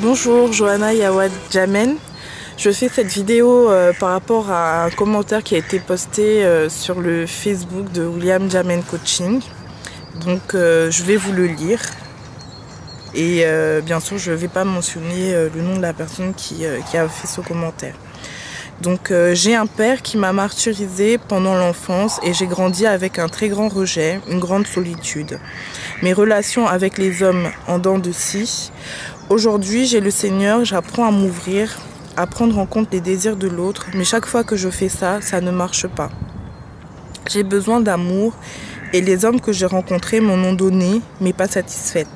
Bonjour, Johanna Yawad Jamen. Je fais cette vidéo par rapport à un commentaire qui a été posté sur le Facebook de William Jamen Coaching. Donc je vais vous le lire. Et bien sûr, je ne vais pas mentionner le nom de la personne qui a fait ce commentaire. Donc j'ai un père qui m'a martyrisé pendant l'enfance et j'ai grandi avec un très grand rejet, une grande solitude. Mes relations avec les hommes en dents de scie. Aujourd'hui, j'ai le Seigneur, j'apprends à m'ouvrir, à prendre en compte les désirs de l'autre, mais chaque fois que je fais ça, ça ne marche pas. J'ai besoin d'amour et les hommes que j'ai rencontrés m'en ont donné, mais pas satisfaite.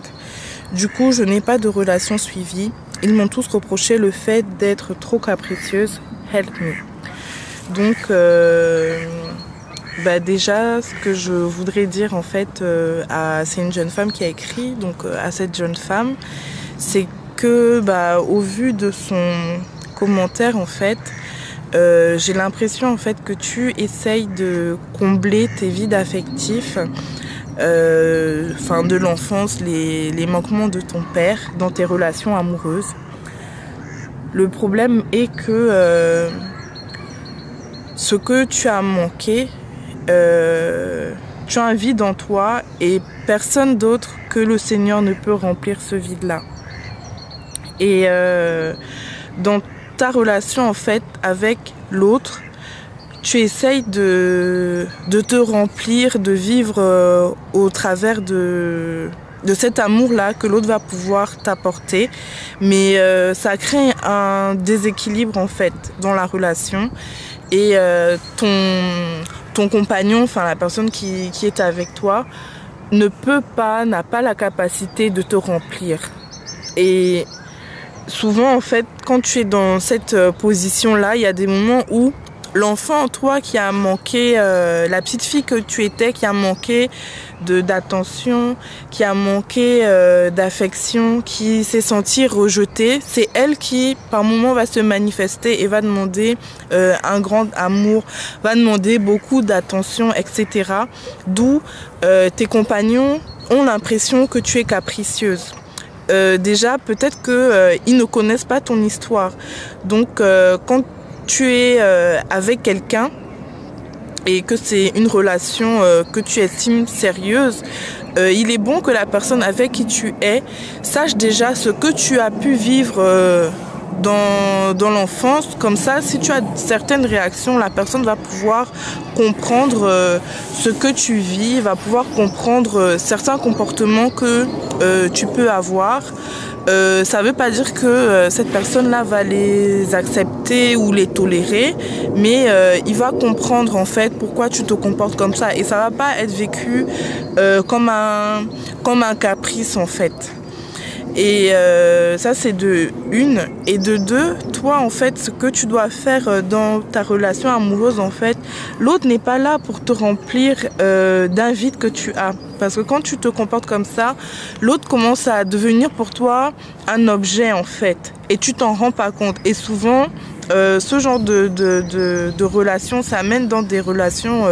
Du coup, je n'ai pas de relation suivie. Ils m'ont tous reproché le fait d'être trop capricieuse. Help me. Donc, déjà, ce que je voudrais dire en fait, c'est une jeune femme qui a écrit, donc à cette jeune femme, c'est que au vu de son commentaire en fait, j'ai l'impression en fait que tu essayes de combler tes vides affectifs, de l'enfance, les manquements de ton père dans tes relations amoureuses. Le problème est que ce que tu as manqué, tu as un vide en toi et personne d'autre que le Seigneur ne peut remplir ce vide-là. Et dans ta relation en fait avec l'autre, tu essayes de te remplir, de vivre au travers de cet amour-là que l'autre va pouvoir t'apporter. Mais ça crée un déséquilibre en fait dans la relation. Et ton compagnon, enfin la personne qui est avec toi, n'a pas la capacité de te remplir. Et souvent en fait, quand tu es dans cette position-là, il y a des moments où l'enfant en toi qui a manqué, la petite fille que tu étais, qui a manqué d'attention, qui a manqué d'affection, qui s'est sentie rejetée, c'est elle qui par moment va se manifester et va demander un grand amour, va demander beaucoup d'attention, etc. D'où tes compagnons ont l'impression que tu es capricieuse. Déjà, peut-être qu'ils ne connaissent pas ton histoire. Donc, quand tu es avec quelqu'un et que c'est une relation que tu estimes sérieuse, il est bon que la personne avec qui tu es sache déjà ce que tu as pu vivre dans l'enfance. Comme ça, si tu as certaines réactions, la personne va pouvoir comprendre ce que tu vis, va pouvoir comprendre certains comportements que tu peux avoir. Ça ne veut pas dire que cette personne-là va les accepter ou les tolérer, mais il va comprendre en fait pourquoi tu te comportes comme ça et ça va pas être vécu comme un caprice en fait. Et ça c'est de une. Et de deux, toi en fait ce que tu dois faire dans ta relation amoureuse en fait, l'autre n'est pas là pour te remplir d'un vide que tu as. Parce que quand tu te comportes comme ça, l'autre commence à devenir pour toi un objet en fait. Et tu t'en rends pas compte. Et souvent, ce genre de relations, ça mène dans des relations,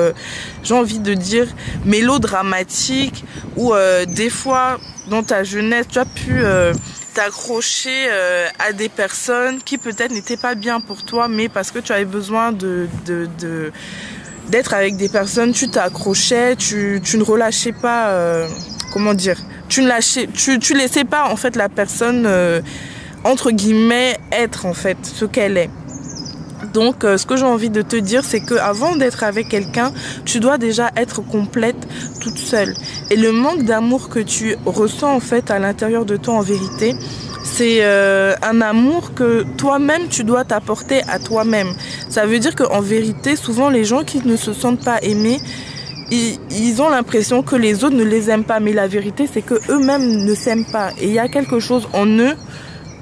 j'ai envie de dire, mélodramatiques, où des fois, dans ta jeunesse, tu as pu t'accrocher à des personnes qui peut-être n'étaient pas bien pour toi, mais parce que tu avais besoin d'être avec des personnes, tu t'accrochais, tu ne relâchais pas, tu laissais pas en fait la personne entre guillemets être en fait ce qu'elle est. Donc ce que j'ai envie de te dire, c'est que avant d'être avec quelqu'un, tu dois déjà être complète toute seule. Et le manque d'amour que tu ressens en fait à l'intérieur de toi en vérité, c'est un amour que toi-même tu dois t'apporter à toi-même. Ça veut dire qu'en vérité, souvent les gens qui ne se sentent pas aimés, ils ont l'impression que les autres ne les aiment pas. Mais la vérité, c'est que eux-mêmes ne s'aiment pas. Et il y a quelque chose en eux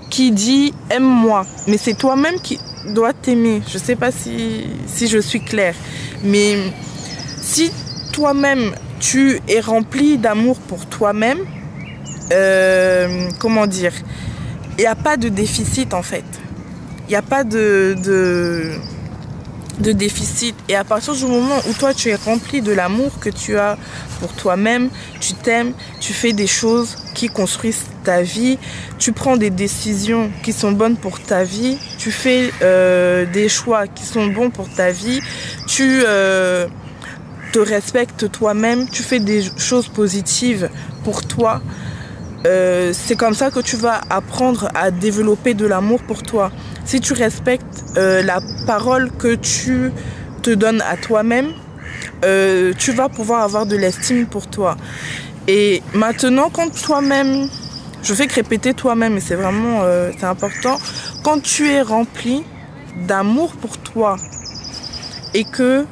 qui dit « aime-moi ». Mais c'est toi-même qui dois t'aimer. Je ne sais pas si je suis claire. Mais si toi-même, tu es rempli d'amour pour toi-même, il n'y a pas de déficit en fait. Il n'y a pas de déficit. Et à partir du moment où toi tu es rempli de l'amour que tu as pour toi-même, tu t'aimes, tu fais des choses qui construisent ta vie, tu prends des décisions qui sont bonnes pour ta vie, tu fais des choix qui sont bons pour ta vie, tu te respectes toi-même, tu fais des choses positives pour toi. C'est comme ça que tu vas apprendre à développer de l'amour pour toi. Si tu respectes la parole que tu te donnes à toi-même, tu vas pouvoir avoir de l'estime pour toi. Et maintenant, quand toi-même, je fais que répéter toi-même, et c'est vraiment c'est important, quand tu es rempli d'amour pour toi et que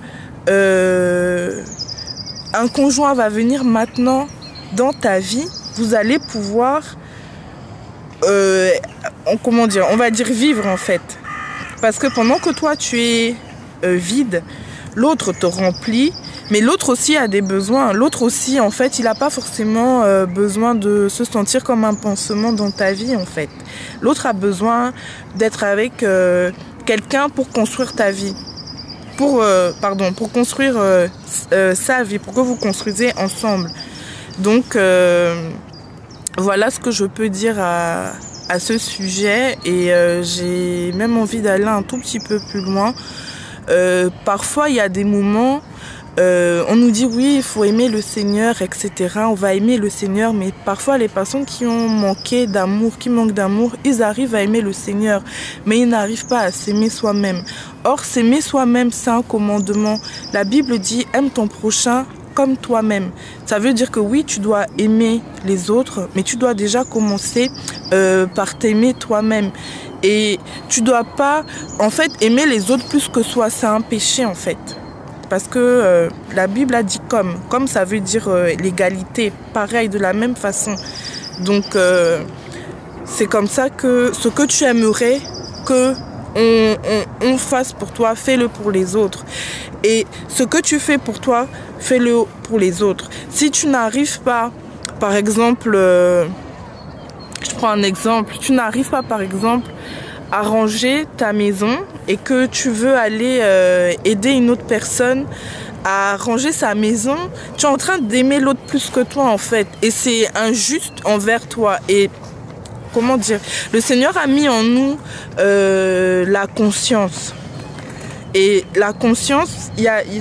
un conjoint va venir maintenant dans ta vie, vous allez pouvoir, comment dire, on va dire vivre en fait. Parce que pendant que toi tu es vide, l'autre te remplit, mais l'autre aussi a des besoins. L'autre aussi, en fait, il n'a pas forcément besoin de se sentir comme un pansement dans ta vie, en fait. L'autre a besoin d'être avec quelqu'un pour construire ta vie. Pour construire sa vie, pour que vous construisez ensemble. Donc, voilà ce que je peux dire à ce sujet. Et j'ai même envie d'aller un tout petit peu plus loin. Parfois, il y a des moments, on nous dit oui, il faut aimer le Seigneur, etc. On va aimer le Seigneur, mais parfois les personnes qui ont manqué d'amour, qui manquent d'amour, ils arrivent à aimer le Seigneur, mais ils n'arrivent pas à s'aimer soi-même. Or, s'aimer soi-même, c'est un commandement. La Bible dit « aime ton prochain comme toi-même ». Ça veut dire que oui, tu dois aimer les autres, mais tu dois déjà commencer par t'aimer toi-même. Et tu dois pas, en fait, aimer les autres plus que soi. C'est un péché, en fait. Parce que la Bible a dit comme ça veut dire l'égalité, pareil, de la même façon. Donc, c'est comme ça que ce que tu aimerais que on fasse pour toi, fais-le pour les autres. Et ce que tu fais pour toi, fais-le pour les autres. Si tu n'arrives pas, par exemple, je prends un exemple, tu n'arrives pas, par exemple, à ranger ta maison et que tu veux aller aider une autre personne à ranger sa maison, tu es en train d'aimer l'autre plus que toi en fait. Et c'est injuste envers toi. Et comment dire, le Seigneur a mis en nous la conscience. Et la conscience,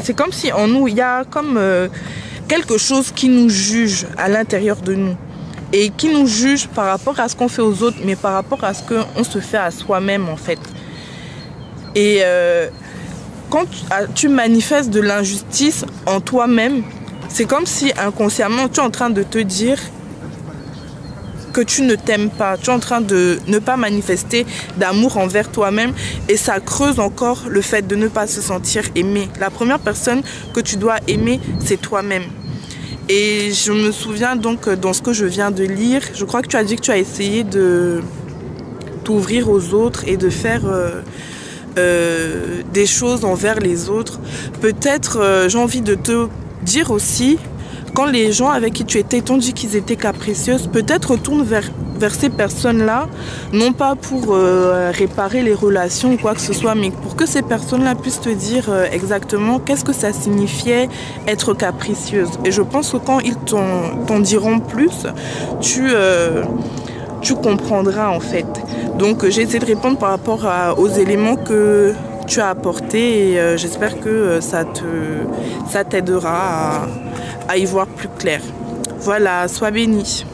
c'est comme si en nous, il y a comme quelque chose qui nous juge à l'intérieur de nous. Et qui nous juge par rapport à ce qu'on fait aux autres, mais par rapport à ce qu'on se fait à soi-même en fait. Et quand tu manifestes de l'injustice en toi-même, c'est comme si inconsciemment tu es en train de te dire que tu ne t'aimes pas, tu es en train de ne pas manifester d'amour envers toi-même et ça creuse encore le fait de ne pas se sentir aimé. La première personne que tu dois aimer, c'est toi-même. Et je me souviens donc dans ce que je viens de lire, je crois que tu as dit que tu as essayé de t'ouvrir aux autres et de faire des choses envers les autres. Peut-être j'ai envie de te dire aussi, quand les gens avec qui tu étais t'ont dit qu'ils étaient capricieuses, peut-être retourne vers ces personnes-là, non pas pour réparer les relations ou quoi que ce soit, mais pour que ces personnes-là puissent te dire exactement qu'est-ce que ça signifiait être capricieuse. Et je pense que quand ils t'en diront plus, tu comprendras en fait. Donc j'ai essayé de répondre par rapport aux éléments que tu as apportés et j'espère que ça t'aidera à y voir plus clair. Voilà, sois béni.